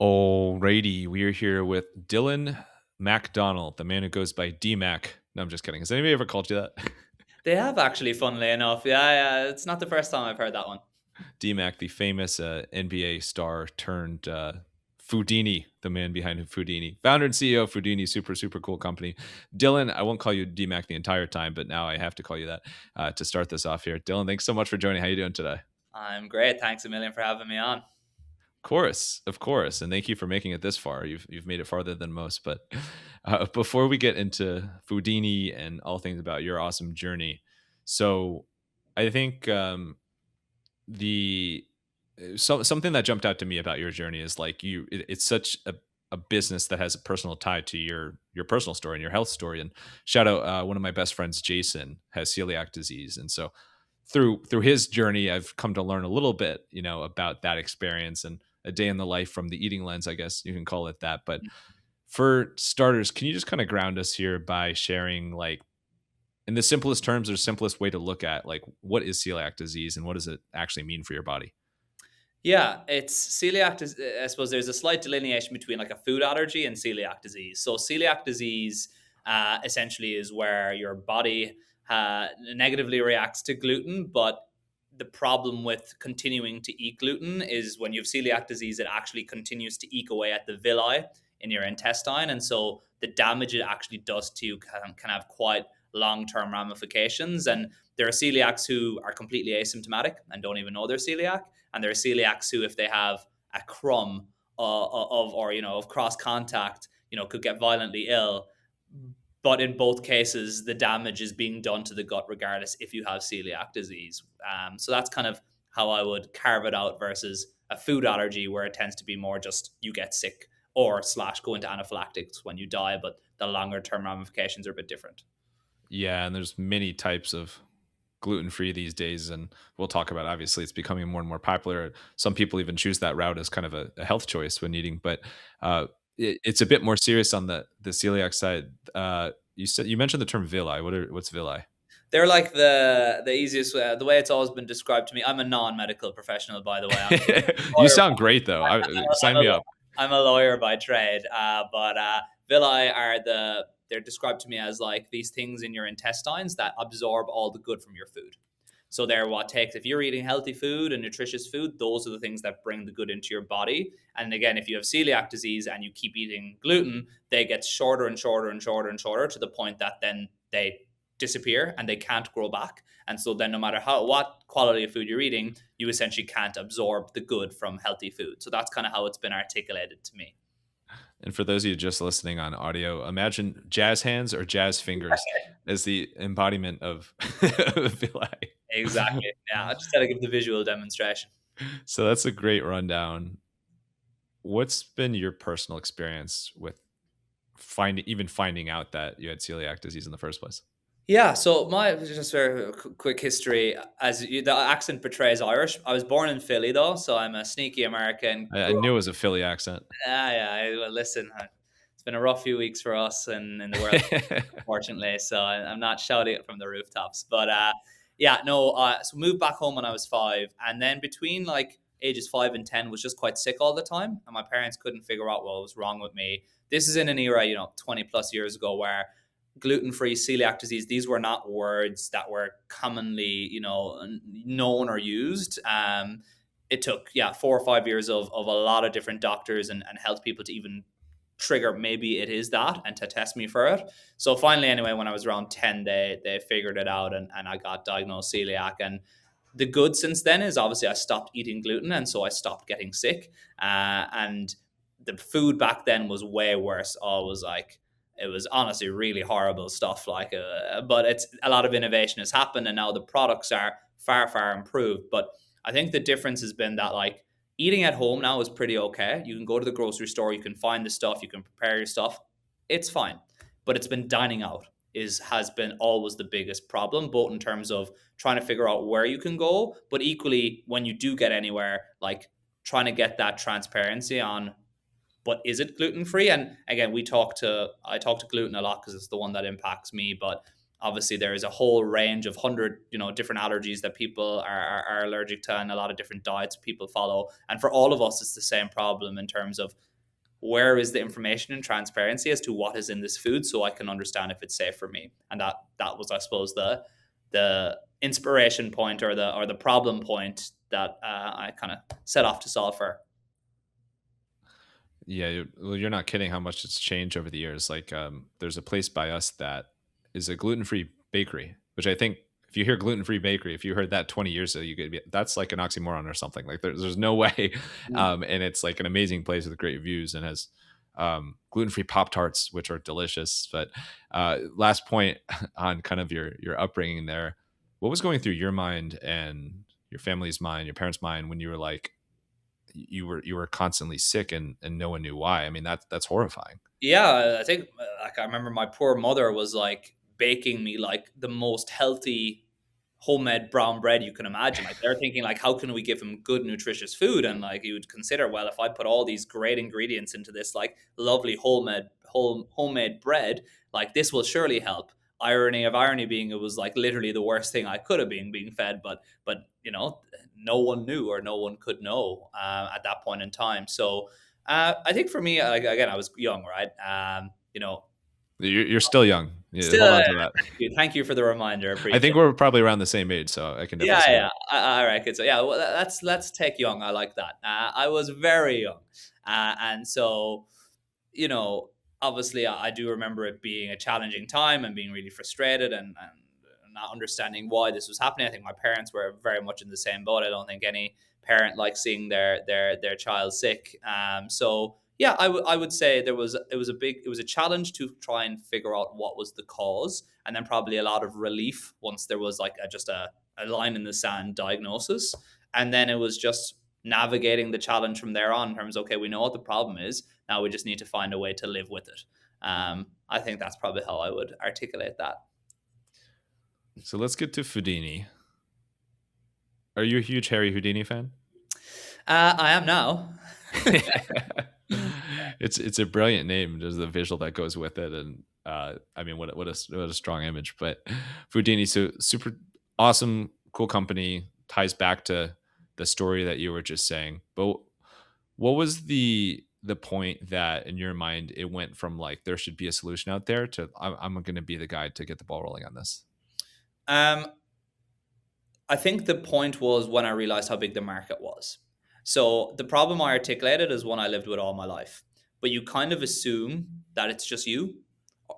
Alrighty, we are here with Dylan McDonnell, the man who goes by D-Mac. No, I'm just kidding. Has anybody ever called you that? They have actually, funnily enough. Yeah, it's not the first time I've heard that one. D-Mac, the famous NBA star turned Foodini, the man behind Foodini, founder and CEO of Foodini, super, super cool company. Dylan, I won't call you D-Mac the entire time, but now I have to call you that to start this off here. Dylan, thanks so much for joining. How you doing today? I'm great. Thanks a million for having me on. Of course, and thank you for making it this far. You've made it farther than most. But before we get into Foodini and all things about your awesome journey, so I think the something that jumped out to me about your journey is like it's such a business that has a personal tie to your personal story and your health story. And shout out one of my best friends, Jason, has celiac disease, and so through his journey, I've come to learn a little bit, about that experience and a day in the life from the eating lens, I guess you can call it that. But for starters, can you just kind of ground us here by sharing, like, in the simplest terms or simplest way to look at, like, what is celiac disease and what does it actually mean for your body? Yeah, it's celiac. I suppose there's a slight delineation between like a food allergy and celiac disease. So celiac disease essentially is where your body negatively reacts to gluten, but the problem with continuing to eat gluten is when you have celiac disease, it actually continues to eke away at the villi in your intestine, and so the damage it actually does to you can have quite long-term ramifications. And there are celiacs who are completely asymptomatic and don't even know they're celiac, and there are celiacs who, if they have a crumb of cross contact, could get violently ill. But in both cases, the damage is being done to the gut, regardless if you have celiac disease. So that's kind of how I would carve it out versus a food allergy, where it tends to be more just you get sick or slash go into anaphylactics when you die, but the longer term ramifications are a bit different. Yeah, and there's many types of gluten-free these days, and we'll talk about, obviously it's becoming more and more popular. Some people even choose that route as kind of a health choice when eating, but it's a bit more serious on the celiac side. You mentioned the term villi. What's villi? They're like the easiest way. The way it's always been described to me. I'm a non-medical professional, by the way. I'm a You lawyer. sound great though. Sign I'm me a, up. I'm a lawyer by trade, but villi are they're described to me as like these things in your intestines that absorb all the good from your food. So they're what takes, if you're eating healthy food and nutritious food, those are the things that bring the good into your body. And again, if you have celiac disease and you keep eating gluten, they get shorter and shorter and shorter and shorter to the point that then they disappear and they can't grow back. And so then no matter what quality of food you're eating, you essentially can't absorb the good from healthy food. So that's kind of how it's been articulated to me. And for those of you just listening on audio, imagine jazz hands or jazz fingers as the embodiment of villi. Exactly. Yeah, I just had to give the visual demonstration. So that's a great rundown. What's been your personal experience with finding out that you had celiac disease in the first place? Yeah, so my just very quick history, as the accent portrays Irish. I was born in Philly though, so I'm a sneaky American. I knew it was a Philly accent. Well, listen, it's been a rough few weeks for us and in the world, unfortunately. So I'm not shouting it from the rooftops, but yeah, no. So moved back home when I was 5, and then between like ages 5 and 10 was just quite sick all the time, and my parents couldn't figure out what was wrong with me. This is in an era, 20 plus years ago, where gluten-free, celiac disease, these were not words that were commonly known or used. It took 4 or 5 years of a lot of different doctors and health people to even trigger maybe it is that and to test me for it. So finally, anyway, when I was around 10, they figured it out, and I got diagnosed celiac. And the good since then is obviously I stopped eating gluten, and so I stopped getting sick. And the food back then was way worse. Always like, it was honestly really horrible stuff. Like, but it's a lot of innovation has happened, and now the products are far far improved. But I think the difference has been that, like, eating at home now is pretty okay. You can go to the grocery store, you can find the stuff, you can prepare your stuff. It's fine. But it's been dining out has been always the biggest problem, both in terms of trying to figure out where you can go, but equally when you do get anywhere, like trying to get that transparency on, but is it gluten free? And again, I talk to gluten a lot because it's the one that impacts me. But obviously, there is a whole range of 100 different allergies that people are allergic to, and a lot of different diets people follow. And for all of us, it's the same problem in terms of where is the information and transparency as to what is in this food so I can understand if it's safe for me. And that was, I suppose, the inspiration point, or the problem point that I kind of set off to solve for. Yeah, well, you're not kidding how much it's changed over the years. Like, there's a place by us that is a gluten-free bakery, which I think if you hear gluten-free bakery, if you heard that 20 years ago, you could be, that's like an oxymoron or something. Like, there's no way. Mm. And it's like an amazing place with great views and has gluten-free Pop Tarts, which are delicious. But last point on kind of your upbringing there, what was going through your mind and your family's mind, your parents' mind when you were like, you were constantly sick and no one knew why? I mean, that's horrifying. Yeah, I think like I remember my poor mother was like baking me like the most healthy homemade brown bread you can imagine. Like they're thinking like, how can we give him good nutritious food? And like you would consider, well, if I put all these great ingredients into this like lovely homemade bread, like this will surely help. Irony of irony being, it was like literally the worst thing I could have been being fed, but no one knew, or no one could know at that point in time. So I think for me, like, again, I was young, right? You're still young. Yeah, Still, hold on to that. thank you for the reminder. I Appreciate think it. we're probably around the same age, so I can definitely Yeah, see yeah. that. All right, good. So yeah, well, let's take young. I like that. I was very young, and so you know, obviously, I do remember it being a challenging time and being really frustrated, and not understanding why this was happening. I think my parents were very much in the same boat. I don't think any parent likes seeing their child sick. So yeah, I would say it was a challenge to try and figure out what was the cause, and then probably a lot of relief once there was like just a line in the sand diagnosis, and then it was just navigating the challenge from there on in terms of, okay, we know what the problem is, now we just need to find a way to live with it. I think that's probably how I would articulate that. So let's get to Foodini. Are you a huge Harry Houdini fan? I am now. It's a brilliant name. There's the visual that goes with it, and I mean, what a strong image. But Foodini, so super awesome, cool company, ties back to the story that you were just saying. But what was the point that in your mind it went from like there should be a solution out there to I'm going to be the guy to get the ball rolling on this? um, I think the point was when I realized how big the market was. So the problem I articulated is one I lived with all my life. But you kind of assume that it's just you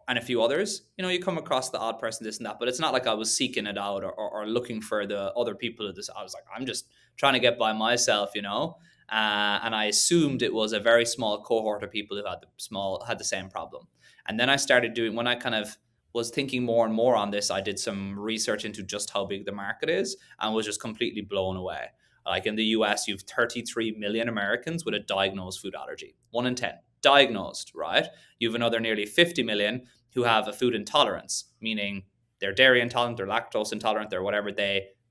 and a few others. You come across the odd person, this and that, but it's not like I was seeking it out, or looking for the other people of this. I was like, I'm just trying to get by myself. And I assumed it was a very small cohort of people who had the same problem. And then I started doing, when I kind of was thinking more and more on this, I did some research into just how big the market is and was just completely blown away. Like in the US, you have 33 million Americans with a diagnosed food allergy. 1 in 10 diagnosed, right? You have another nearly 50 million who have a food intolerance, meaning they're dairy intolerant, they're lactose intolerant, they're whatever.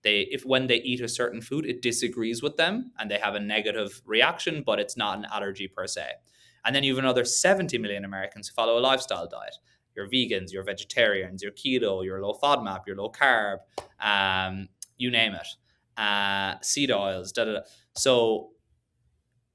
If when they eat a certain food, it disagrees with them and they have a negative reaction, but it's not an allergy per se. And then you have another 70 million Americans who follow a lifestyle diet. You're vegans, you're vegetarians, you're keto, you're low FODMAP, you're low carb, you name it. Seed oils, da da da. So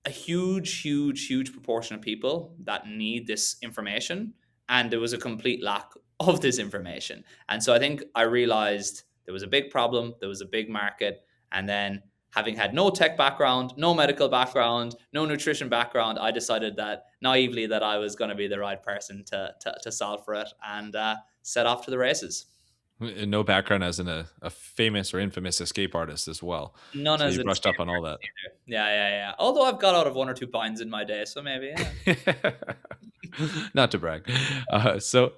a huge, huge, huge proportion of people that need this information, and there was a complete lack of this information. And so I think I realized there was a big problem, there was a big market, and then having had no tech background, no medical background, no nutrition background, I decided that naively that I was going to be the right person to solve for it, and set off to the races. And no background as in a famous or infamous escape artist as well. None So as you an brushed escape up on all that. artist either. Yeah, yeah, yeah. Although I've got out of one or two binds in my day, so maybe, yeah. Not to brag. So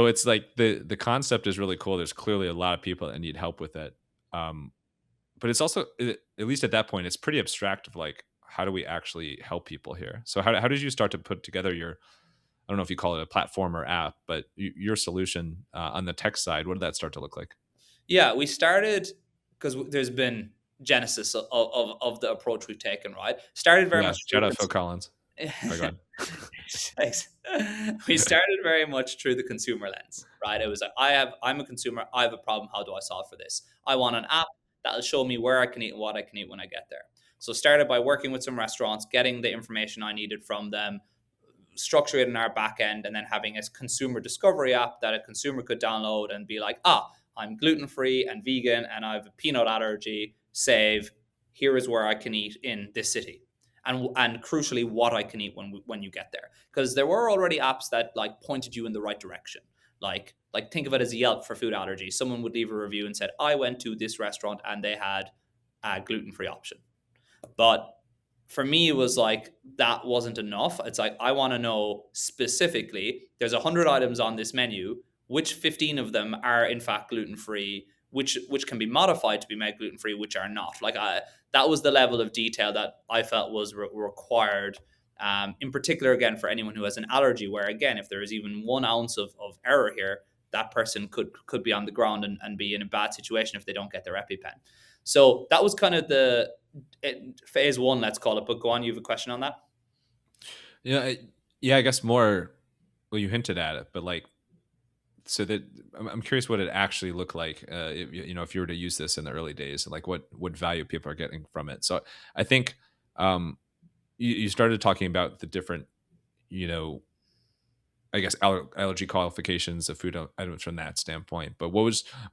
it's like the concept is really cool. There's clearly a lot of people that need help with it. Um, but it's also at least at that point, it's pretty abstract of like how do we actually help people here? So how did you start to put together your, I don't know if you call it a platform or app, but your solution on the tech side? What did that start to look like? Yeah, we started because there's been genesis of the approach we've taken, right? Started very Yeah, much through shout out Phil Collins. Sorry, go ahead. Thanks. We started very much through the consumer lens, right? It was like, I'm a consumer, I have a problem, how do I solve for this? I want an app that'll show me where I can eat and what I can eat when I get there. So started by working with some restaurants, getting the information I needed from them, structure it in our back end, and then having a consumer discovery app that a consumer could download and be like, I'm gluten free and vegan and I have a peanut allergy. Save, here is where I can eat in this city. And crucially, what I can eat when you get there, because there were already apps that like pointed you in the right direction. Like think of it as a Yelp for food allergies. Someone would leave a review and said, I went to this restaurant and they had a gluten free option. But for me, it was like that wasn't enough. It's like I want to know specifically. There's 100 items on this menu. Which 15 of them are in fact gluten free? Which can be modified to be made gluten free? Which are not? That was the level of detail that I felt was required. In particular, again, for anyone who has an allergy, where again, if there is even 1 ounce of error here, that person could be on the ground and be in a bad situation if they don't get their EpiPen. So that was kind of phase one, let's call it. But go on, you have a question on that? Yeah, yeah. I guess more. Well, you hinted at it, but like, so that I'm curious what it actually looked like. If you were to use this in the early days, like what value people are getting from it. So I think you started talking about the different, you know, I guess allergy qualifications of food items from that standpoint. But what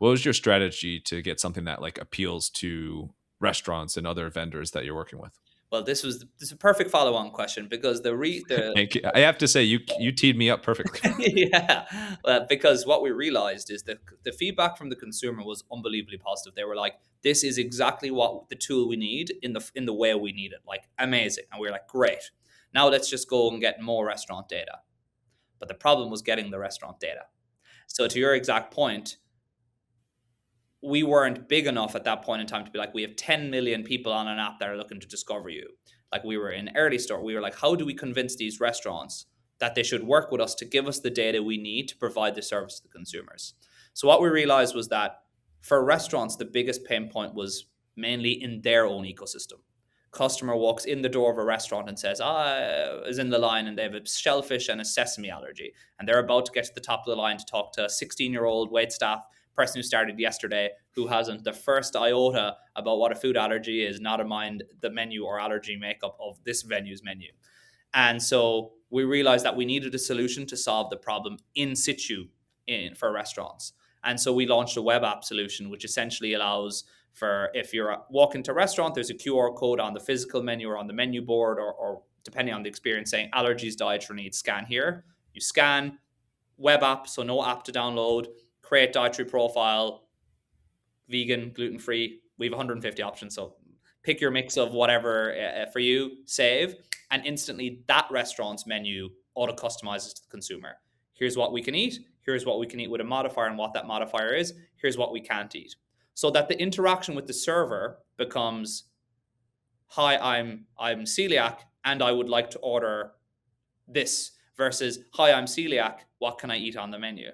was your strategy to get something that like appeals to restaurants and other vendors that you're working with? Well, this is a perfect follow-on question, because the Thank you. I have to say you teed me up perfectly. yeah, because what we realized is that the feedback from the consumer was unbelievably positive. They were like, "This is exactly what the tool we need in the way we need it." Like, amazing, and we were like, "Great, now let's just go and get more restaurant data." But the problem was getting the restaurant data. So to your exact point, we weren't big enough at that point in time to be like, we have 10 million people on an app that are looking to discover you. Like, we were in early store. We were like, how do we convince these restaurants that they should work with us to give us the data we need to provide the service to the consumers? So what we realized was that for restaurants, the biggest pain point was mainly in their own ecosystem. Customer walks in the door of a restaurant and says, is in the line, and they have a shellfish and a sesame allergy. And they're about to get to the top of the line to talk to a 16-year-old wait staff person who started yesterday, who hasn't the first iota about what a food allergy is, not to mind the menu or allergy makeup of this venue's menu. And so we realized that we needed a solution to solve the problem in situ for restaurants. And so we launched a web app solution, which essentially allows for, if you're walking to a restaurant, there's a QR code on the physical menu or on the menu board, or depending on the experience, saying allergies, dietary needs, scan here. You scan, web app, so no app to download, create dietary profile, vegan, gluten-free. We have 150 options, so pick your mix of whatever for you, save, and instantly that restaurant's menu auto customizes to the consumer. Here's what we can eat. Here's what we can eat with a modifier, and what that modifier is. Here's what we can't eat. So that the interaction with the server becomes, hi, I'm celiac and I would like to order this, versus, hi, I'm celiac, what can I eat on the menu?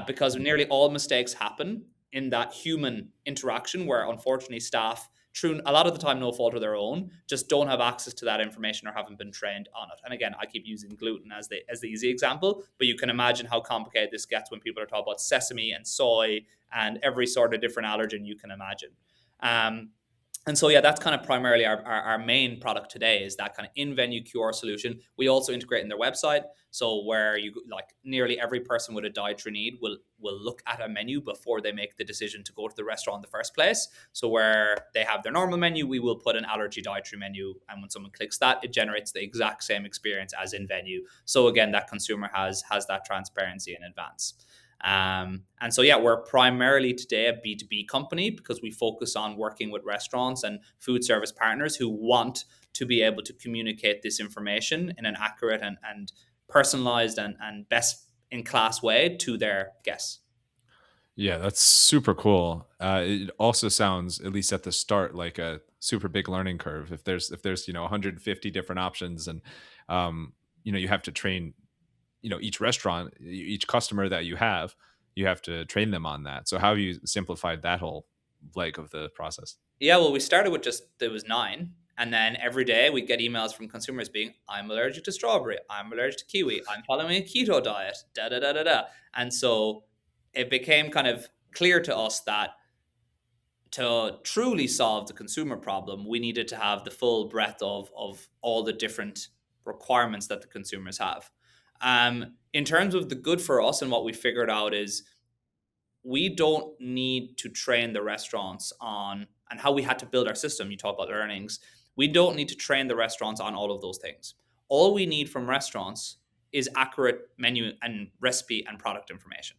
Because nearly all mistakes happen in that human interaction, where unfortunately staff, through a lot of the time no fault of their own, just don't have access to that information or haven't been trained on it. And again, I keep using gluten as the easy example, but you can imagine how complicated this gets when people are talking about sesame and soy and every sort of different allergen you can imagine. And so, yeah, that's kind of primarily our main product today, is that kind of in-venue QR solution. We also integrate in their website. So where you, like, nearly every person with a dietary need will look at a menu before they make the decision to go to the restaurant in the first place. So where they have their normal menu, we will put an allergy dietary menu. And when someone clicks that, it generates the exact same experience as in venue. So again, that consumer has that transparency in advance. And so, yeah, we're primarily today a B2B company, because we focus on working with restaurants and food service partners who want to be able to communicate this information in an accurate and personalized and best in class way to their guests. Yeah, that's super cool. It also sounds, at least at the start, like a super big learning curve. If there's 150 different options, and you have to train each restaurant, each customer that you have to train them on that. So how have you simplified that whole leg of the process? Yeah, well, we started with just, there was 9. And then every day we get emails from consumers being, I'm allergic to strawberry, I'm allergic to kiwi, I'm following a keto diet, da da da da da. And so it became kind of clear to us that to truly solve the consumer problem, we needed to have the full breadth of all the different requirements that the consumers have. In terms of the good for us, and what we figured out is we don't need to train the restaurants on, and how we had to build our system. You talk about earnings. We don't need to train the restaurants on all of those things. All we need from restaurants is accurate menu and recipe and product information.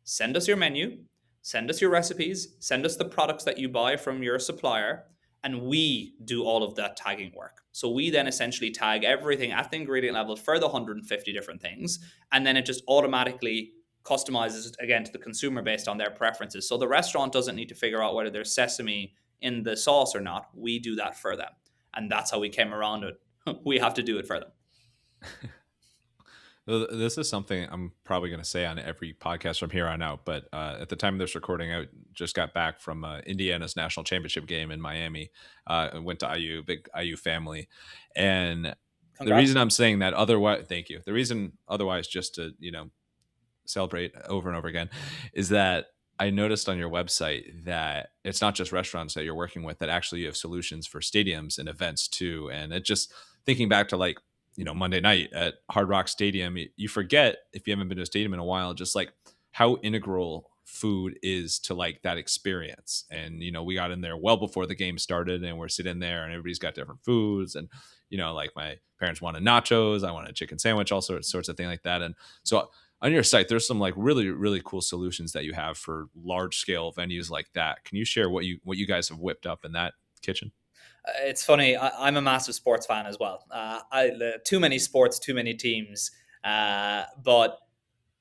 Send us your menu, send us your recipes, send us the products that you buy from your supplier, and we do all of that tagging work. So we then essentially tag everything at the ingredient level for the 150 different things, and then it just automatically customizes it again to the consumer based on their preferences. So the restaurant doesn't need to figure out whether there's sesame in the sauce or not. We do that for them. And that's how we came around it. We have to do it for them. This is something I'm probably going to say on every podcast from here on out. But at the time of this recording, I just got back from Indiana's national championship game in Miami. I went to IU, big IU family, and the Congrats. reason I'm saying that otherwise, thank you. The reason otherwise, just to celebrate over and over again, is that I noticed on your website that it's not just restaurants that you're working with, that actually you have solutions for stadiums and events too. And it just, thinking back to like, Monday night at Hard Rock Stadium, you forget, if you haven't been to a stadium in a while, just like how integral food is to like that experience. And, we got in there well before the game started, and we're sitting there and everybody's got different foods. And, like my parents wanted nachos, I wanted a chicken sandwich, all sorts of things like that. And so on your site, there's some like really, really cool solutions that you have for large scale venues like that. Can you share what you guys have whipped up in that kitchen? It's funny. I'm a massive sports fan as well. Too many sports, too many teams. But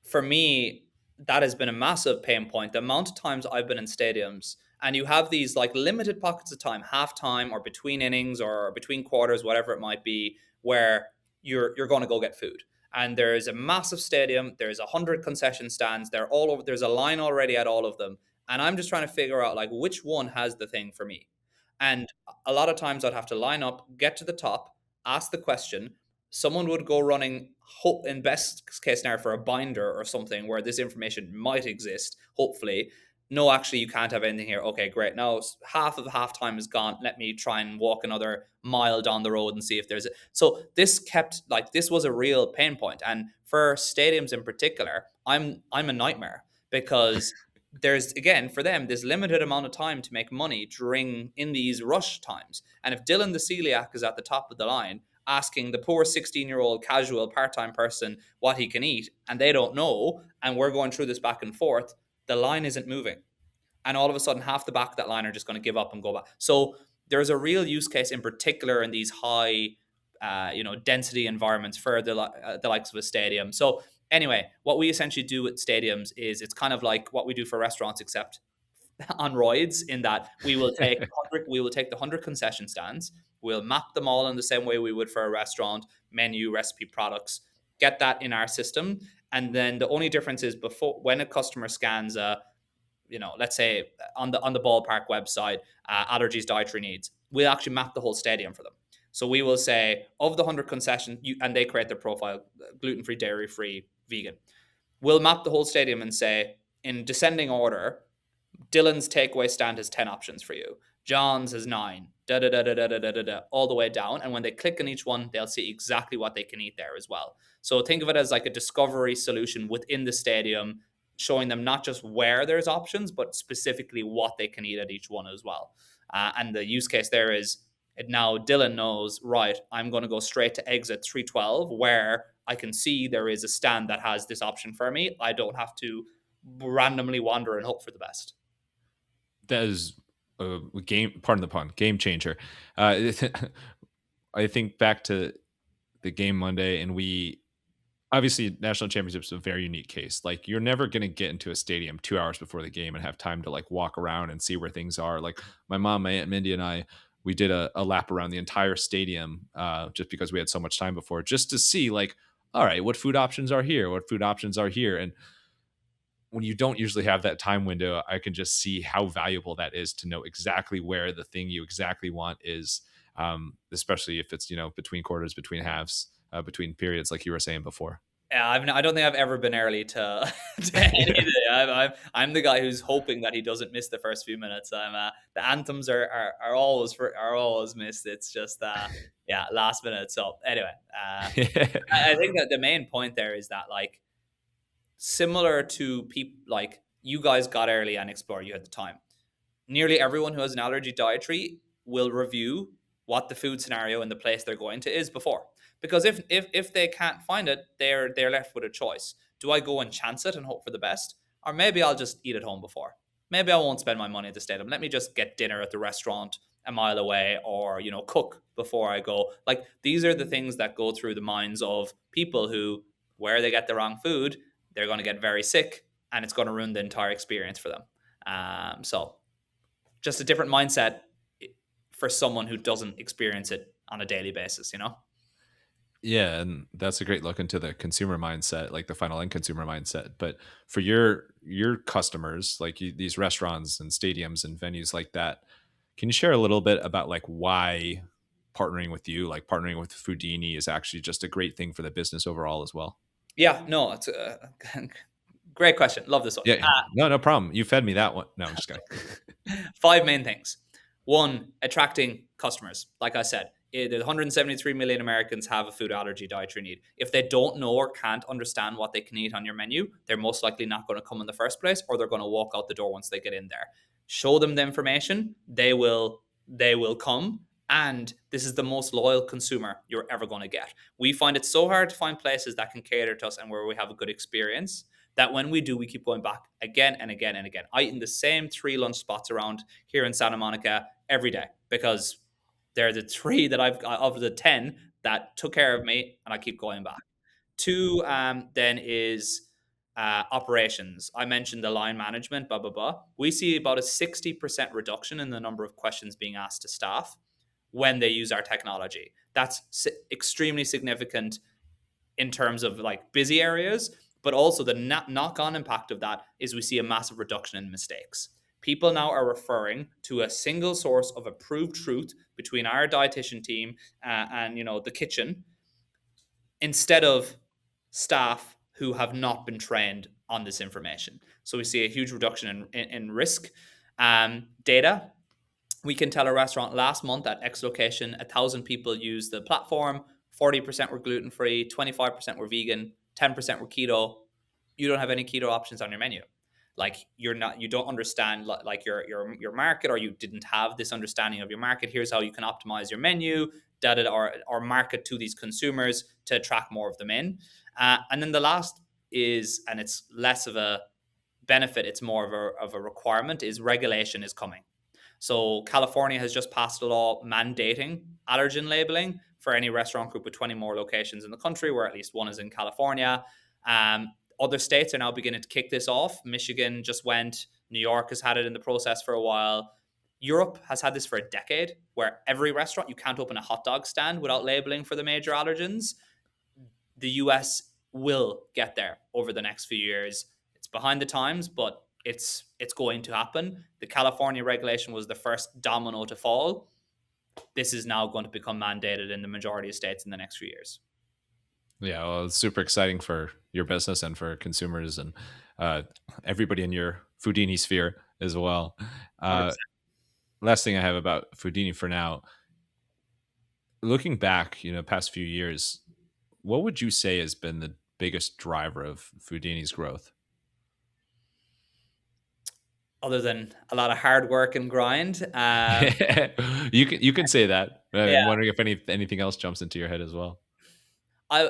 for me, that has been a massive pain point. The amount of times I've been in stadiums, and you have these like limited pockets of time, halftime or between innings or between quarters, whatever it might be, where you're going to go get food. And there's a massive stadium. There's 100 concession stands. They're all over. There's a line already at all of them, and I'm just trying to figure out like which one has the thing for me. And a lot of times I'd have to line up, get to the top, ask the question. Someone would go running, in best case scenario, for a binder or something where this information might exist, hopefully. No, actually, you can't have anything here. Okay, great. Now half of the halftime is gone. Let me try and walk another mile down the road and see if there's it. So this was a real pain point. And for stadiums in particular, I'm a nightmare because there's, again, for them, this limited amount of time to make money during in these rush times. And if Dylan the celiac is at the top of the line asking the poor 16-year-old casual part-time person what he can eat, and they don't know, and we're going through this back and forth, the line isn't moving. And all of a sudden, half the back of that line are just going to give up and go back. So there's a real use case in particular in these high, density environments for the likes of a stadium. So anyway, what we essentially do with stadiums is it's kind of like what we do for restaurants, except on roids, in that we will take the 100 concession stands, we'll map them all in the same way we would for a restaurant: menu, recipe, products, get that in our system. And then the only difference is, before, when a customer scans let's say on the ballpark website, allergies, dietary needs, we'll actually map the whole stadium for them. So we will say, of the 100 concessions, and they create their profile: gluten-free, dairy-free, vegan. We'll map the whole stadium and say, in descending order, Dylan's takeaway stand has 10 options for you. John's has 9, da da da da da da da da, all the way down. And when they click on each one, they'll see exactly what they can eat there as well. So think of it as like a discovery solution within the stadium, showing them not just where there's options, but specifically what they can eat at each one as well. And the use case there is, it now Dylan knows, right, I'm going to go straight to exit 312, where I can see there is a stand that has this option for me. I don't have to randomly wander and hope for the best. That is a game, pardon the pun, game changer. I think back to the game Monday, and we obviously, national championship's a very unique case. Like, you're never going to get into a stadium 2 hours before the game and have time to like walk around and see where things are. Like, my mom, my aunt Mindy, and I, we did a lap around the entire stadium, just because we had so much time before, just to see like, all right, what food options are here, what food options are here. And when you don't usually have that time window, I can just see how valuable that is to know exactly where the thing you exactly want is, especially if it's, between quarters, between halves, between periods, like you were saying before. Yeah, I don't think I've ever been early to to anything. I'm the guy who's hoping that he doesn't miss the first few minutes. The anthems are always missed. It's just yeah, last minute. So anyway, I think that the main point there is that, like, similar to people like you guys got early and explored, you had the time. Nearly everyone who has an allergy dietary will review what the food scenario in the place they're going to is before. Because if they can't find it, they're left with a choice. Do I go and chance it and hope for the best? Or maybe I'll just eat at home before. Maybe I won't spend my money at the stadium. Let me just get dinner at the restaurant a mile away, or cook before I go. Like, these are the things that go through the minds of people who, where they get the wrong food, they're going to get very sick, and it's going to ruin the entire experience for them. So just a different mindset for someone who doesn't experience it on a daily basis. Yeah, and that's a great look into the consumer mindset, like the final end consumer mindset. But for your customers, like these restaurants and stadiums and venues like that, can you share a little bit about like why partnering with you, like partnering with Foodini, is actually just a great thing for the business overall as well? Yeah, no, it's a great question. Love this one. Yeah, no, no problem. You fed me that one. No, I'm just kidding. Five main things. One, attracting customers. Like I said, the 173 million Americans have a food allergy dietary need. If they don't know or can't understand what they can eat on your menu, they're most likely not going to come in the first place, or they're going to walk out the door once they get in there. Show them the information, they will come. And this is the most loyal consumer you're ever going to get. We find it so hard to find places that can cater to us and where we have a good experience, that when we do, we keep going back again and again and again. I eat in the same three lunch spots around here in Santa Monica every day, because they're the three that I've got of the 10 that took care of me, and I keep going back. Two, then is operations. I mentioned the line management, blah, blah, blah. We see about a 60% reduction in the number of questions being asked to staff when they use our technology. That's extremely significant in terms of like busy areas, but also the knock-on impact of that is we see a massive reduction in mistakes. People now are referring to a single source of approved truth between our dietitian team and the kitchen, instead of staff who have not been trained on this information. So we see a huge reduction in risk. Data. We can tell a restaurant last month at X location, 1,000 people used the platform, 40% were gluten free, 25% were vegan, 10% were keto. You don't have any keto options on your menu. Like, you don't understand like your market, or you didn't have this understanding of your market. Here's how you can optimize your menu, or market to these consumers to attract more of them in. And then the last is, and it's less of a benefit, it's more of a requirement, is regulation is coming. So California has just passed a law mandating allergen labeling for any restaurant group with 20 more locations in the country, where at least one is in California. Other states are now beginning to kick this off. Michigan just went. New York has had it in the process for a while. Europe has had this for a decade, where every restaurant, you can't open a hot dog stand without labeling for the major allergens. The US will get there over the next few years. It's behind the times, but it's going to happen. The California regulation was the first domino to fall. This is now going to become mandated in the majority of states in the next few years. Yeah, well, it's super exciting for your business and for consumers and uh, everybody in your Foodini sphere as well. Uh, 100%. last thing I have about Foodini for now, looking back, past few years, what would you say has been the biggest driver of Foodini's growth? Other than a lot of hard work and grind. You can say that. Yeah, I'm wondering if anything else jumps into your head as well. I,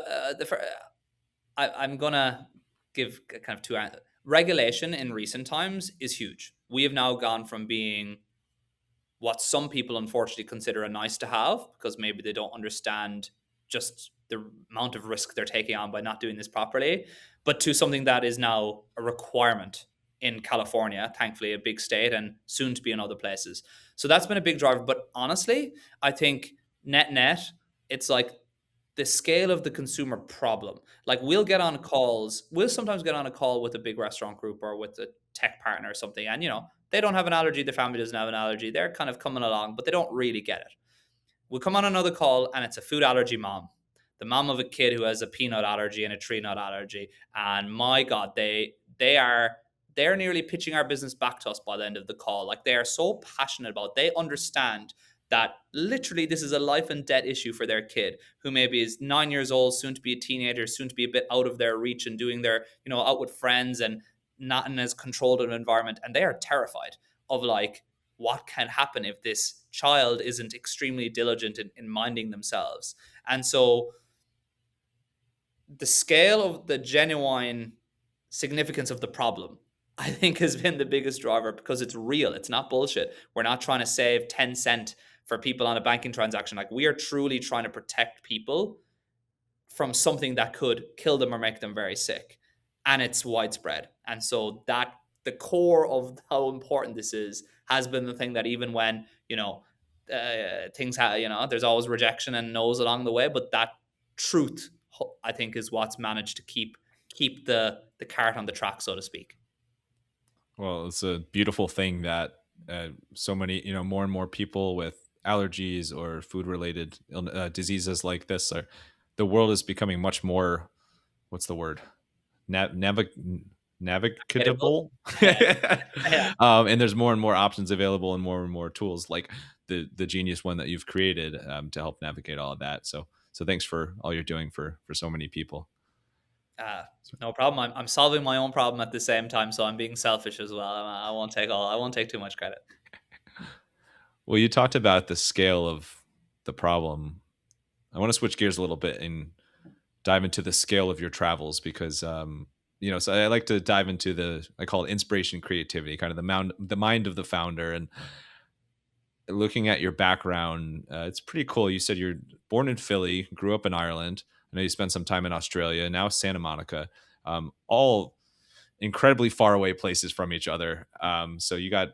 I'm gonna give kind of two answers. Regulation in recent times is huge. We have now gone from being what some people unfortunately consider a nice to have, because maybe they don't understand just the amount of risk they're taking on by not doing this properly, but to something that is now a requirement in California, thankfully a big state, and soon to be in other places. So that's been a big driver. But honestly, I think net, it's like the scale of the consumer problem. Like, we'll sometimes get on a call with a big restaurant group or with a tech partner or something, and they don't have an allergy, their family doesn't have an allergy, they're kind of coming along, but they don't really get it. We'll come on another call and it's a food allergy mom. the mom of a kid who has a peanut allergy and a tree nut allergy, and my God, they're nearly pitching our business back to us by the end of the call. Like they are so passionate about. They understand that literally this is a life and death issue for their kid who maybe is 9 years old, soon to be a teenager, soon to be a bit out of their reach and doing their, out with friends and not in as controlled an environment. And they are terrified of like what can happen if this child isn't extremely diligent in minding themselves. And so the scale of the genuine significance of the problem, I think, has been the biggest driver because it's real. It's not bullshit. We're not trying to save 10 cent for people on a banking transaction. Like we are truly trying to protect people from something that could kill them or make them very sick. And it's widespread. And so that the core of how important this is has been the thing that even when, there's always rejection and no's along the way, but that truth, I think, is what's managed to keep the cart on the track, so to speak. Well, it's a beautiful thing that so many, more and more people with allergies or food related diseases like this are, the world is becoming much more, what's the word? Edible. Navigable. Yeah. Yeah. And there's more and more options available and more tools like the genius one that you've created to help navigate all of that. So thanks for all you're doing for so many people. Uh, no problem. I'm solving my own problem at the same time, so I'm being selfish as well. I won't take too much credit. Well, you talked about the scale of the problem. I want to switch gears a little bit and dive into the scale of your travels because so I like to dive into I call it inspiration, creativity, kind of the mind of the founder. And looking at your background, it's pretty cool. You said you're born in Philly, grew up in Ireland. I know you spent some time in Australia, now Santa Monica, all incredibly far away places from each other. So you got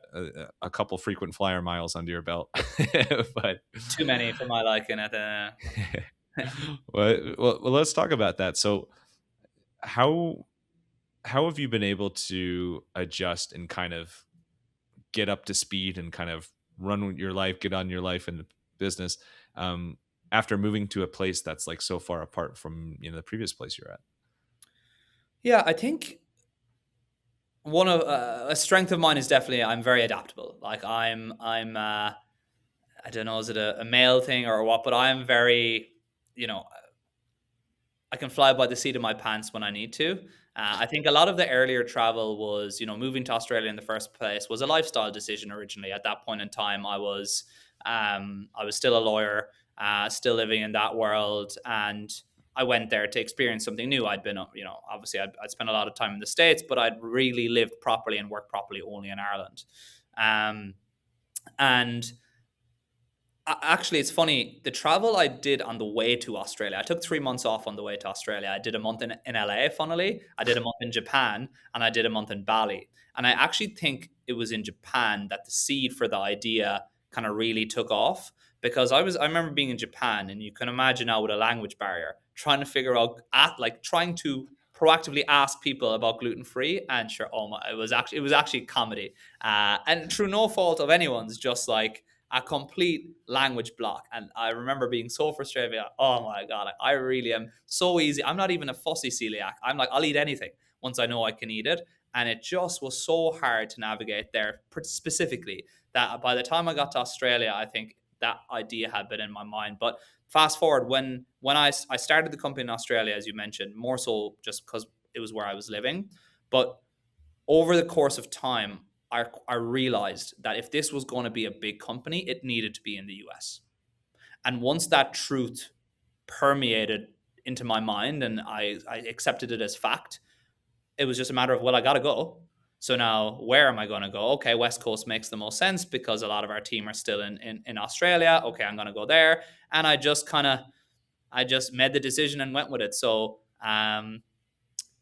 a couple frequent flyer miles under your belt. But Too many for my liking. well, let's talk about that. So how have you been able to adjust and kind of get up to speed and kind of run your life, get on your life and business um, after moving to a place that's like so far apart from the previous place you're at? Yeah, I think one of a strength of mine is definitely I'm very adaptable. Like I'm I don't know, is it a male thing or what? But I'm very, you know, I can fly by the seat of my pants when I need to. I think a lot of the earlier travel was, moving to Australia in the first place was a lifestyle decision originally. At that point in time, I was still a lawyer, still living in that world, and I went there to experience something new. I'd been, obviously I'd spent a lot of time in the States, but I'd really lived properly and worked properly only in Ireland. Um, and Actually, it's funny. The travel I did on the way to Australia, I took 3 months off on the way to Australia. I did a month in LA, funnily. I did a month in Japan, and I did a month in Bali. And I actually think it was in Japan that the seed for the idea kind of really took off because I remember being in Japan, and you can imagine now with a language barrier, trying to figure out, trying to proactively ask people about gluten free. And sure, oh my, it was actually comedy, and through no fault of anyone's, just like a complete language block. And I remember being so frustrated. Like, oh my God, I really am so easy. I'm not even a fussy celiac. I'm like, I'll eat anything once I know I can eat it. And it just was so hard to navigate there specifically that by the time I got to Australia, I think that idea had been in my mind. But fast forward, when I started the company in Australia, as you mentioned, more so just because it was where I was living. But over the course of time, I realized that if this was going to be a big company, it needed to be in the US. And once that truth permeated into my mind and I accepted it as fact, it was just a matter of, well, I got to go. So now where am I going to go? Okay, West Coast makes the most sense because a lot of our team are still in Australia. Okay, I'm going to go there. And I just made the decision and went with it. So,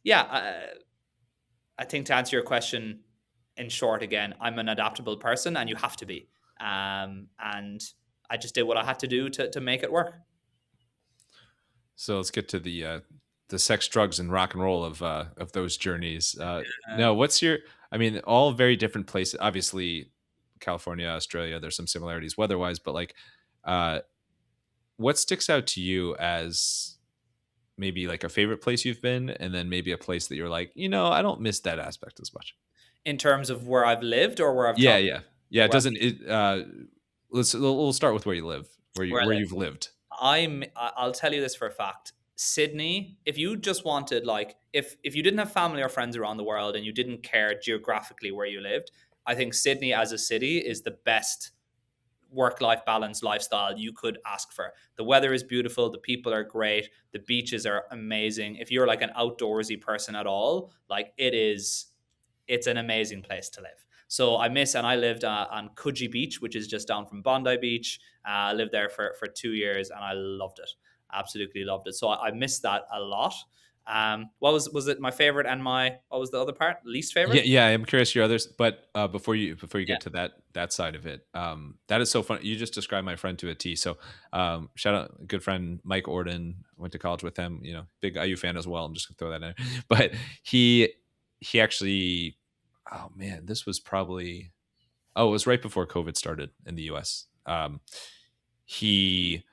yeah, I think to answer your question in short, again, I'm an adaptable person, and you have to be. And I just did what I had to do to make it work. So let's get to the sex, drugs, and rock and roll of those journeys. Uh, No, what's your? I mean, all very different places. Obviously, California, Australia. There's some similarities weather-wise, but like, what sticks out to you as maybe like a favorite place you've been, and then maybe a place that you're like, I don't miss that aspect as much. In terms of where I've lived or where I've Yeah, traveled? yeah, yeah. It Where doesn't. We'll start with where you live, where I where live. you've lived. I'll tell you this for a fact. Sydney, if you just wanted like if you didn't have family or friends around the world and you didn't care geographically where you lived, I think Sydney as a city is the best work-life balance lifestyle you could ask for. The weather is beautiful, the people are great, the beaches are amazing. If you're like an outdoorsy person at all, like it's an amazing place to live. So I miss, and I lived on Coogee Beach, which is just down from Bondi Beach. I lived there for 2 years, and I loved it. Absolutely loved it. So I miss that a lot. What was it? My favorite and my what was the other part? Least favorite? Yeah, yeah. I'm curious your others, but before you Yeah, get to that side of it, that is so fun. You just described my friend to a T. So, shout out, good friend Mike Orden. Went to college with him. Big IU fan as well. I'm just gonna throw that in. But he actually, oh man, this was probably, it was right before COVID started in the U.S. He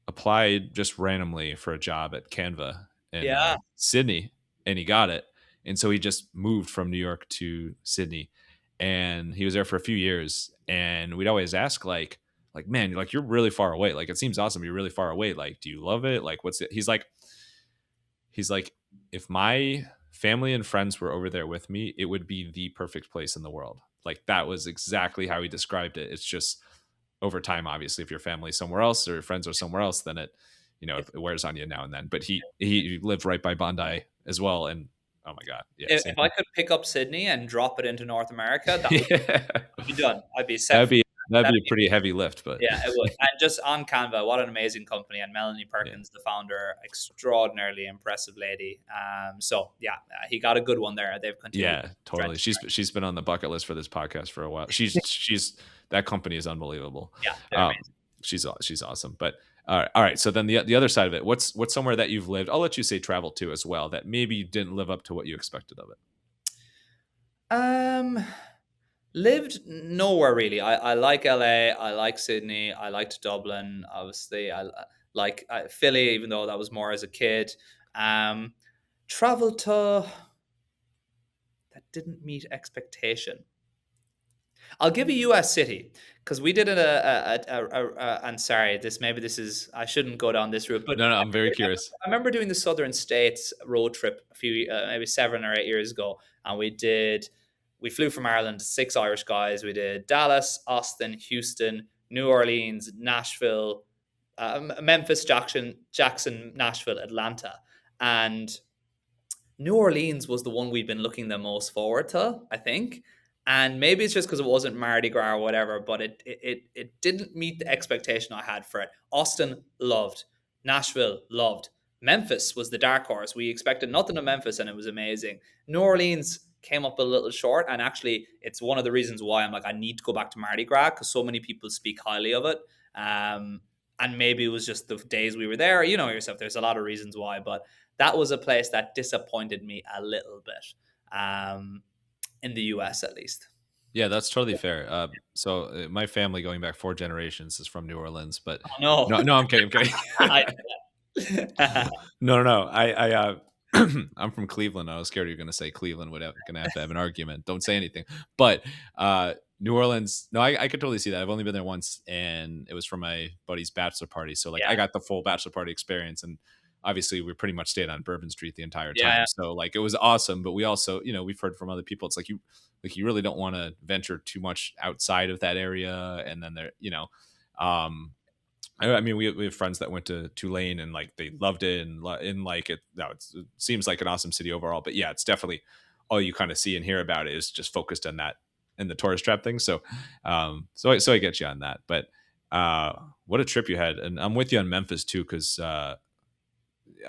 applied just randomly for a job at Canva in yeah, Sydney, and he got it. And so he just moved from New York to Sydney, and he was there for a few years. And we'd always ask, like, man, you're really far away. Like, it seems awesome. You're really far away. Like, do you love it? Like, what's it? He's like, if my family and friends were over there with me, it would be the perfect place in the world. Like, that was exactly how he described it. It's just over time, obviously, if your family's somewhere else or your friends are somewhere else, then it wears on you now and then. But he lived right by Bondi as well, and oh my god, yeah, same if I thing. could pick up Sydney and drop it into North America, that would Yeah. be done. I'd be set that'd for be that'd that. be a pretty heavy lift, but Yeah, it would. And just on Canva, what an amazing company. And Melanie yeah. Perkins, the founder, extraordinarily impressive lady. So yeah, he got a good one there. They've continued Yeah, totally. strength. She's been on the bucket list for this podcast for a while. She's that company is unbelievable. Yeah, they're Um, amazing. she's awesome. But all right. So then the other side of it, what's somewhere that you've lived? I'll let you say travel to as well. That maybe you didn't live up to what you expected of it. Um, lived nowhere really. I like LA. I like Sydney. I liked Dublin. Obviously, I like Philly, even though that was more as a kid. Um, traveled to that didn't meet expectation. I'll give a U.S. city because we did it. And sorry, this is I shouldn't go down this route, but No, no, I'm very curious. I remember doing the Southern States road trip a few maybe 7 or 8 years ago, and we flew from Ireland, 6 Irish guys. We did Dallas, Austin, Houston, New Orleans, Nashville, Memphis, Jackson, Nashville, Atlanta, and New Orleans was the one we've been looking the most forward to, I think. And maybe it's just because it wasn't Mardi Gras or whatever, but it didn't meet the expectation I had for it. Austin loved, Nashville loved, Memphis was the dark horse. We expected nothing of Memphis, and it was amazing. New Orleans came up a little short, and actually, it's one of the reasons why I'm like I need to go back to Mardi Gras because so many people speak highly of it. And maybe it was just the days we were there. You know yourself. There's a lot of reasons why, but that was a place that disappointed me a little bit, in the US at least. Yeah, that's totally fair. So my family going back 4 generations is from New Orleans, but Oh, no. no, no, I'm kidding. I'm I, kidding. No, no, no. I'm from Cleveland. I was scared you were going to say Cleveland would going to have to have an argument. Don't say anything. But New Orleans, no, I could totally see that. I've only been there once, and it was for my buddy's bachelor party. So like, I yeah, got the full bachelor party experience, and obviously we pretty much stayed on Bourbon Street the entire yeah, time. So like, it was awesome. But we also, we've heard from other people, it's like you really don't want to venture too much outside of that area, and then um, I mean, we have friends that went to Tulane and like they loved it and like it. No, it seems like an awesome city overall. But yeah, it's definitely all you kind of see and hear about it is just focused on that and the tourist trap thing. So I get you on that. But what a trip you had, and I'm with you on Memphis too, because I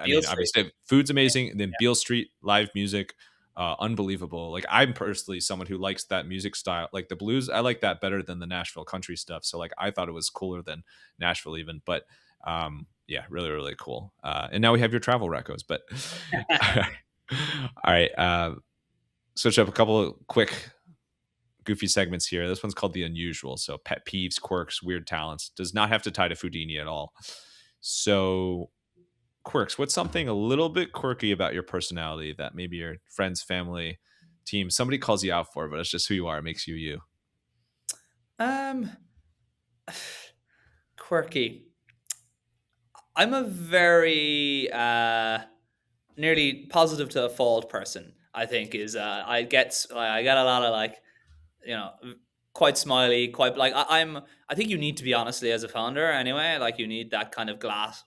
Beale mean, Street. obviously food's Yeah, amazing. And then Beale Street live music, unbelievable. Like I'm personally someone who likes that music style, like the blues. I like that better than the Nashville country stuff. So like I thought it was cooler than Nashville even. But yeah, really really cool. And now we have your travel recos. But all right, switch up a couple of quick goofy segments here. This one's called the unusual. So pet peeves, quirks, weird talents. Does not have to tie to Foodini at all. So quirks. What's something a little bit quirky about your personality that maybe your friends, family, team, somebody calls you out for, but it's just who you are. It makes you you. Um, quirky. I'm a very nearly positive to a fault person. I think is I get a lot of like, you know, quite smiley, quite like I'm. I think you need to be honestly as a founder anyway. Like you need that kind of glass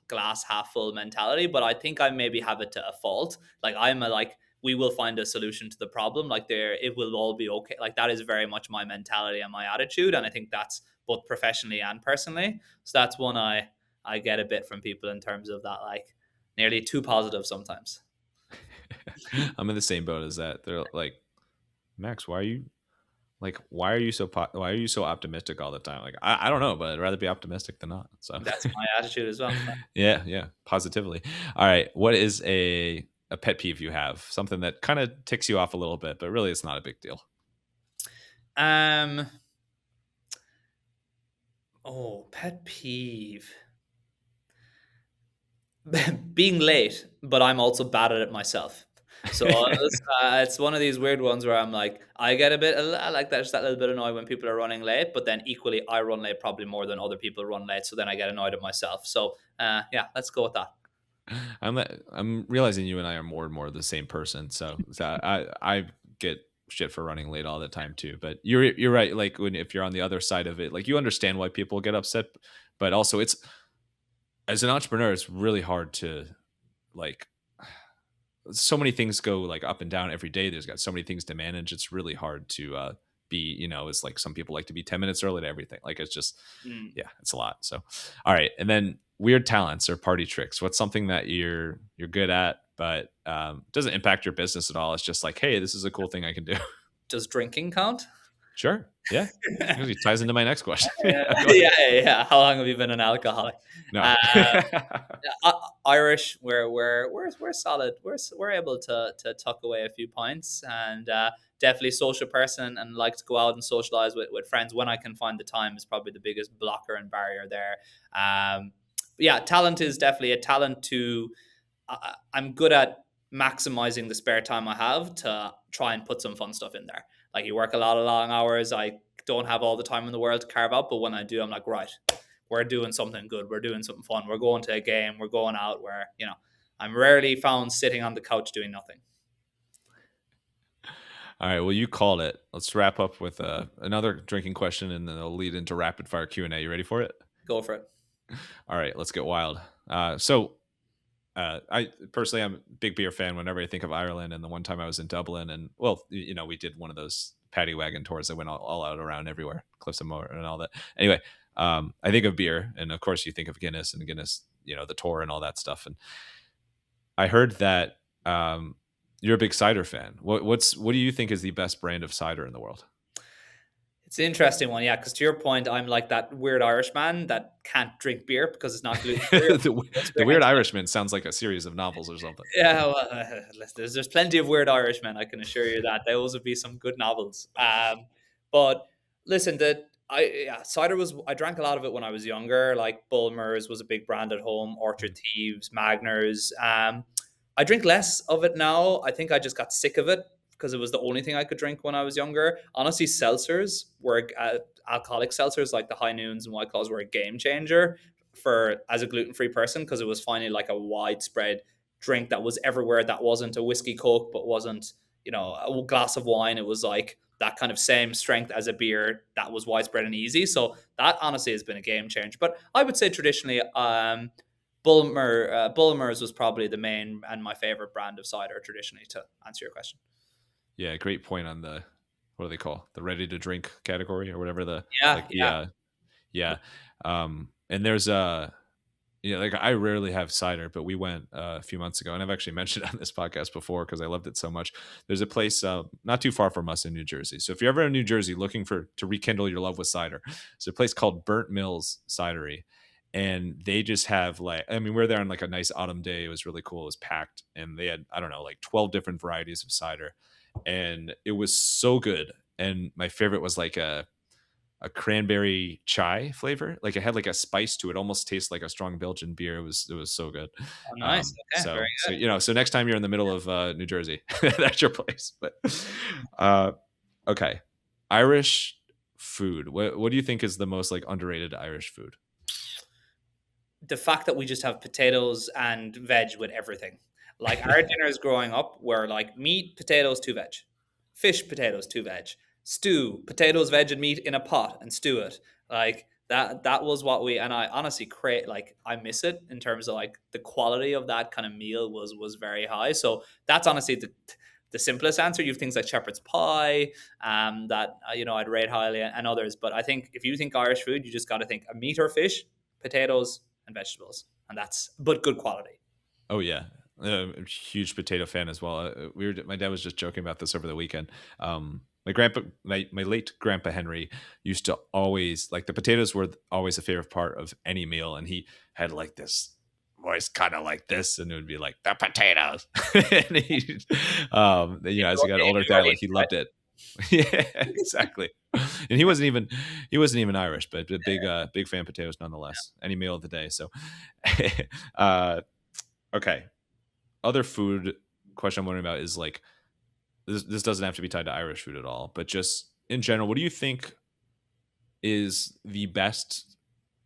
half full mentality. But I think I maybe have it to a fault. Like I'm a like we will find a solution to the problem. Like there, it will all be okay. Like that is very much my mentality and my attitude, and I think that's both professionally and personally. So that's one I get a bit from people in terms of that like nearly too positive sometimes. I'm in the same boat as that. They're like, Max, why are you so why are you so optimistic all the time? Like, I don't know, but I'd rather be optimistic than not. So That's my attitude as well. yeah, yeah, positively. All right, what is a pet peeve you have? Something that kind of ticks you off a little bit, but really it's not a big deal. Um. Oh, pet peeve. Being late, but I'm also bad at it myself. So it's one of these weird ones where I'm like, I get a bit like that, just that little bit annoyed when people are running late, but then equally, I run late probably more than other people run late. So then I get annoyed at myself. So yeah, let's go with that. I'm realizing you and I are more and more the same person. So I get shit for running late all the time too. But you're right. Like when if you're on the other side of it, like you understand why people get upset, but also it's as an entrepreneur, it's really hard to like so many things go like up and down every day. There's got so many things to manage. It's really hard to be, it's like some people like to be 10 minutes early to everything. Like it's just, Mm. yeah, it's a lot. So, all right. And then weird talents or party tricks. What's something that you're good at, but doesn't impact your business at all? It's just like, hey, this is a cool thing I can do. Does drinking count? Sure. Yeah. Because it ties into my next question. Yeah, Yeah, go ahead. yeah, yeah. How long have you been an alcoholic? No. Uh, Irish, we're solid. We're able to tuck away a few pints, and definitely social person, and like to go out and socialize with friends when I can find the time is probably the biggest blocker and barrier there. Um, yeah, talent is definitely a talent to. I'm good at maximizing the spare time I have to try and put some fun stuff in there. Like you work a lot of long hours. I don't have all the time in the world to carve out, but when I do, I'm like, right, we're doing something good. We're doing something fun. We're going to a game. We're going out where, I'm rarely found sitting on the couch doing nothing. All right. Well, you called it. Let's wrap up with another drinking question, and then it'll lead into rapid fire Q&A. You ready for it? Go for it. All right. Let's get wild. So I personally, I'm a big beer fan. Whenever I think of Ireland, and the one time I was in Dublin, and well, we did one of those paddy wagon tours that went all out around everywhere, Cliffs of Moher and all that. Anyway, I think of beer, and of course, you think of Guinness and Guinness, the tour and all that stuff. And I heard that you're a big cider fan. What do you think is the best brand of cider in the world? It's an interesting one, yeah. Because to your point, I'm like that weird Irish man that can't drink beer because it's not gluten free. The Weird Irishman sounds like a series of novels or something. Yeah, well, there's plenty of weird Irishmen. I can assure you that those would be some good novels. But listen, cider was I drank a lot of it when I was younger. Like Bulmers was a big brand at home, Orchard Thieves, Magners. I drink less of it now. I think I just got sick of it because it was the only thing I could drink when I was younger. Honestly, seltzers were alcoholic seltzers like the High Noons and White Claws were a game changer for as a gluten-free person because it was finally like a widespread drink that was everywhere that wasn't a whiskey coke but wasn't a glass of wine. It was like that kind of same strength as a beer that was widespread and easy. So that honestly has been a game changer. But I would say traditionally Bulmers was probably the main and my favorite brand of cider traditionally, to answer your question. Yeah, great point on the what do they call the ready to drink category or whatever the Yeah, like the yeah. yeah. And there's like I rarely have cider, but we went a few months ago, and I've actually mentioned it on this podcast before because I loved it so much. There's a place not too far from us in New Jersey. So if you're ever in New Jersey looking to rekindle your love with cider, it's a place called Burnt Mills Cidery, and they just have we were there on like a nice autumn day. It was really cool. It was packed, and they had I don't know like 12 different varieties of cider, and it was so good. And my favorite was like a cranberry chai flavor. Like it had like a spice to it, almost tastes like a strong Belgian beer. It was so good. Oh, nice. Okay, very So good. so next time you're in the middle of New Jersey, that's your place. But uh, okay, Irish food. What do you think is the most like underrated Irish food? The fact that we just have potatoes and veg with everything. Like our dinners growing up were like meat, potatoes, two veg, fish, potatoes, two veg, stew, potatoes, veg, and meat in a pot and stew it. Like that was what we, and I honestly create like I miss it in terms of like the quality of that kind of meal was very high. So that's honestly the simplest answer. You have things like shepherd's pie, that I'd rate highly, and others. But I think if you think Irish food, you just got to think a meat or fish, potatoes, and vegetables, and that's but good quality. Oh yeah, I'm a huge potato fan as well. My dad was just joking about this over the weekend. My late grandpa Henry used to always like the potatoes were always a favorite part of any meal, and he had like this voice kind of like this, and it would be like the potatoes. And he, as he got older, You that already like he loved it. Yeah, exactly. And he wasn't even Irish, but a big fan of potatoes nonetheless. Any meal of the day. So, uh, okay. Other food question I'm wondering about is like this doesn't have to be tied to Irish food at all, but just in general, what do you think is the best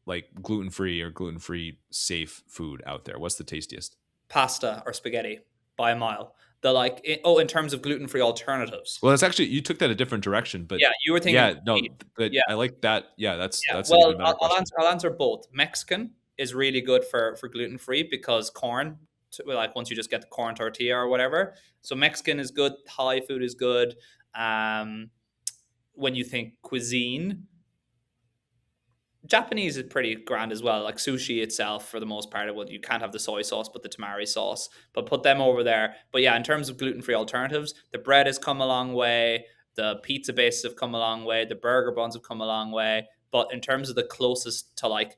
like gluten-free or gluten-free safe food out there? What's the tastiest? pasta or spaghetti by a mile. The in terms of gluten free alternatives. Well, it's actually you took that a different direction, but Yeah, you were thinking yeah, meat. no, but Yeah, I like that. Yeah, that's yeah. that's an Well, even better question. I'll answer both. Mexican is really good for gluten free because corn. Like once you just get the corn tortilla or whatever. So Mexican is good. Thai food is good. Um, when you think cuisine, Japanese is pretty grand as well. Like sushi itself, for the most part, of you can't have the soy sauce, but the tamari sauce. But put them over there. But yeah, in terms of gluten-free alternatives, the bread has come a long way. The pizza bases have come a long way. The burger buns have come a long way. But in terms of the closest to like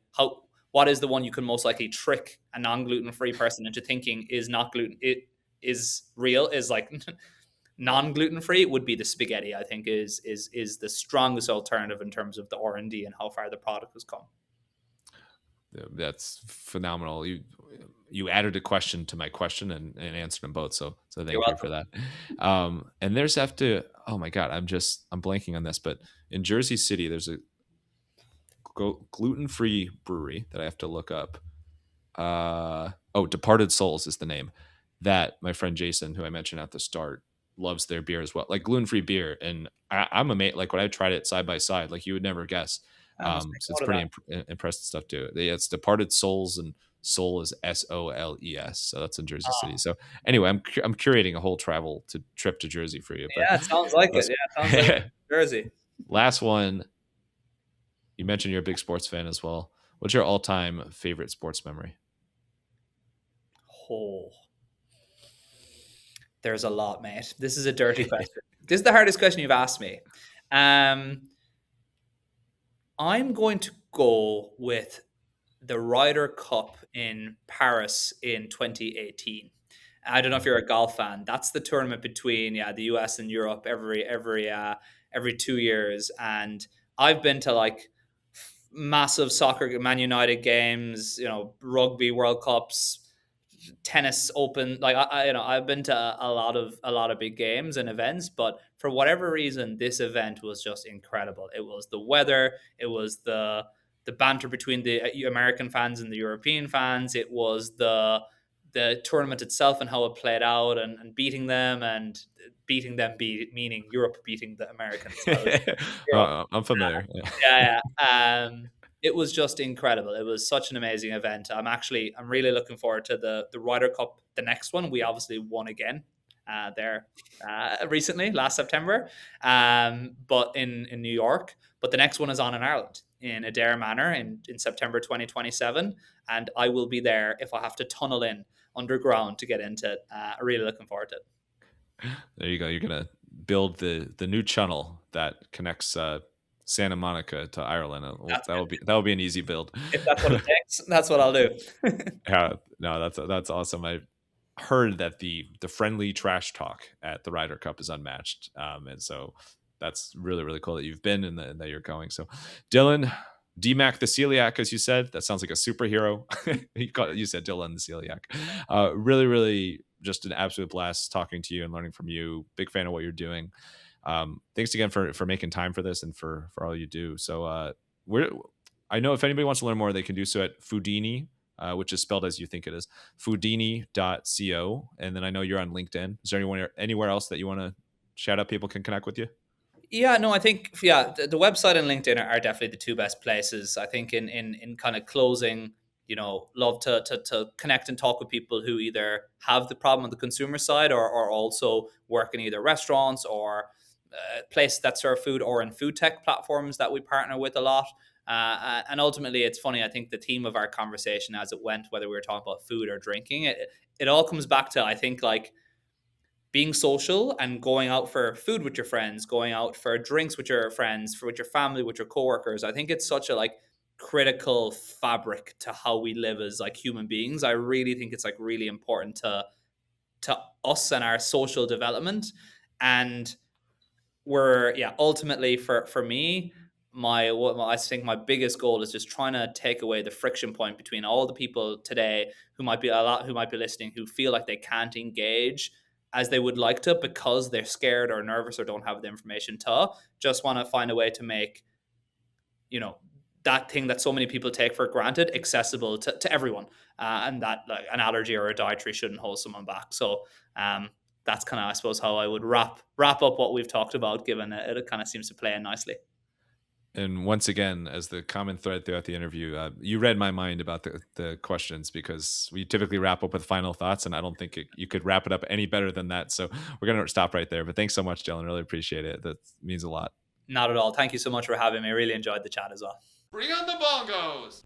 what is the one you can most likely trick a non-gluten-free person into thinking is not gluten, it is real, is like non-gluten free would be the spaghetti. I think is the strongest alternative in terms of the R&D and how far the product has come. Yeah, that's phenomenal. You added a question to my question and answered them both. So You're thank you for welcome. that. And there's have to oh my god, I'm blanking on this, but in Jersey City there's a gluten-free brewery that I have to look up. Departed Souls is the name. That my friend Jason, who I mentioned at the start, loves their beer as well, like gluten-free beer. And I'm amazed. Like when I tried it side by side, like you would never guess. I must make So it's note of pretty that. impressive stuff too. It's Departed Souls, and Soul is Soles. So that's in Jersey City. Oh, So anyway, I'm curating a whole trip to Jersey for you. But yeah, it sounds like it. let's, Yeah, it sounds like Jersey. last one. You mentioned you're a big sports fan as well. What's your all-time favorite sports memory? Oh, there's a lot, mate. This is a dirty question. This is the hardest question you've asked me. Um, I'm going to go with the Ryder Cup in Paris in 2018. I don't know if you're a golf fan. That's the tournament between the US and Europe every 2 years, and I've been to like massive soccer Man United games, rugby World Cups, tennis open. Like I've been to a lot of big games and events, but for whatever reason this event was just incredible. It was the weather, it was the banter between the American fans and the European fans, it was the tournament itself and how it played out, and meaning Europe beating the Americans. I was Europe. I'm familiar. Yeah. Yeah, yeah. It was just incredible. It was such an amazing event. I'm really looking forward to the Ryder Cup, the next one. We obviously won again there recently, last September, but in New York. But the next one is on in Ireland in Adair Manor in September 2027, and I will be there if I have to tunnel in underground to get into it. Really looking forward to it. There you go. You're gonna build the new channel that connects Santa Monica to Ireland. That's That will be an easy build. If that's what it takes, that's what I'll do. Yeah, no, that's awesome. I heard that the friendly trash talk at the Ryder Cup is unmatched, and so that's really, really cool that you've been and that you're going. So, Dylan, DMAC the celiac, as you said, that sounds like a superhero. You said Dylan the celiac. Really, really, just an absolute blast talking to you and learning from you. Big fan of what you're doing. Thanks again for making time for this and for all you do. So, we're I know if anybody wants to learn more, they can do so at Foodini, which is spelled as you think it is, Foodini.co. And then I know you're on LinkedIn. Is there anywhere else that you want to shout out people can connect with you? Yeah, no, I think the website and LinkedIn are definitely the two best places. I think in kind of closing, love to connect and talk with people who either have the problem on the consumer side or also work in either restaurants or places that serve food or in food tech platforms that we partner with a lot. And ultimately, it's funny. I think the theme of our conversation as it went, whether we were talking about food or drinking, it all comes back to, I think, like being social and going out for food with your friends, going out for drinks with your friends, with your family, with your coworkers. I think it's such a like critical fabric to how we live as like human beings. I really think it's like really important to us and our social development. And we're ultimately for me, I think my biggest goal is just trying to take away the friction point between all the people today who might be listening, who feel like they can't engage as they would like to because they're scared or nervous or don't have the information to just want to find a way to make you know that thing that so many people take for granted accessible to everyone, and that like an allergy or a dietary shouldn't hold someone back. So that's kind of, I suppose, how I would wrap up what we've talked about, given it kind of seems to play in nicely. And once again, as the common thread throughout the interview, you read my mind about the questions because we typically wrap up with final thoughts, and I don't think you could wrap it up any better than that. So we're going to stop right there. But thanks so much, Dylan. Really appreciate it. That means a lot. Not at all. Thank you so much for having me. I really enjoyed the chat as well. Bring on the bongos.